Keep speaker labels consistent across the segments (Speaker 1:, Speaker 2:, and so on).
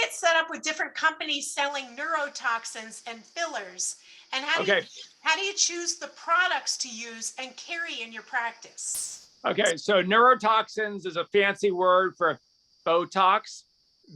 Speaker 1: get set up with different companies selling neurotoxins and fillers. And
Speaker 2: Okay.
Speaker 1: how do you choose the products to use and carry in your practice?
Speaker 2: Okay. So neurotoxins is a fancy word for Botox,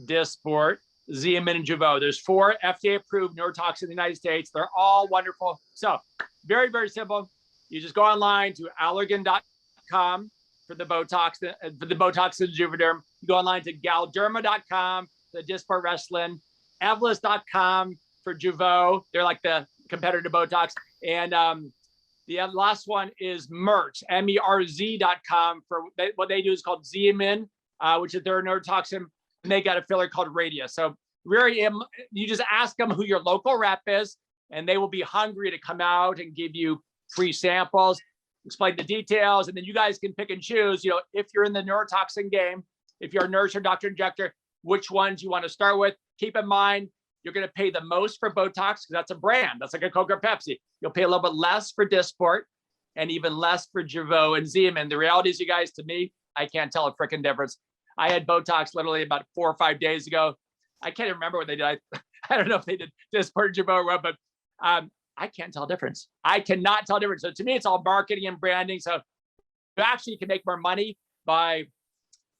Speaker 2: Dysport, Xeomin, and Jeuveau. There's 4 FDA-approved neurotoxins in the United States. They're all wonderful. So very, very simple. You just go online to Allergan.com for the Botox and Juvederm. You go online to Galderma.com for the Dysport Restylane, Evolus.com for Jeuveau. They're like the competitor to Botox. And the last one is Merz, MERZ.com for what they do is called Xeomin, which is their neurotoxin. And they got a filler called Radius. So you just ask them who your local rep is, and they will be hungry to come out and give you free samples, explain the details, and then you guys can pick and choose, if you're in the neurotoxin game, if you're a nurse or doctor injector, which ones you want to start with. Keep in mind, you're going to pay the most for Botox because that's a brand. That's like a Coke or Pepsi. You'll pay a little bit less for Dysport and even less for Jeuveau and Xeomin. The reality is, you guys, to me, I can't tell a freaking difference. I had Botox literally about 4 or 5 days ago. I can't even remember what they did. I don't know if they did Dysport or Jeuveau or what, but I can't tell a difference. I cannot tell a difference. So to me, it's all marketing and branding. So you actually can make more money by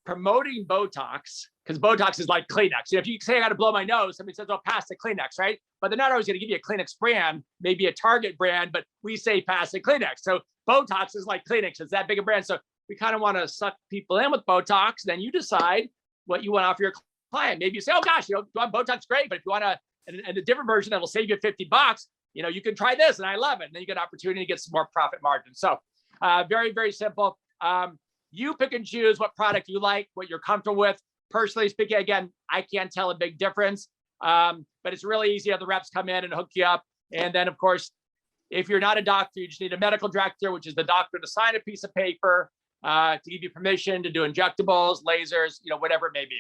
Speaker 2: promoting Botox, because Botox is like Kleenex. If you say I got to blow my nose, somebody says, "Oh, pass the Kleenex," right? But they're not always going to give you a Kleenex brand, maybe a Target brand, but we say pass the Kleenex. So Botox is like Kleenex. It's that big a brand. So we kind of want to suck people in with Botox. Then you decide what you want to offer your client. Maybe you say, "Oh gosh, you want Botox? Great. But if you want a different version that will save you $50, you can try this, and I love it." And then you get an opportunity to get some more profit margin. So very, very simple. You pick and choose what product you like, what you're comfortable with. Personally speaking, again, I can't tell a big difference, but it's really easy to have the reps come in and hook you up. And then, of course, if you're not a doctor, you just need a medical director, which is the doctor to sign a piece of paper to give you permission to do injectables, lasers, whatever it may be.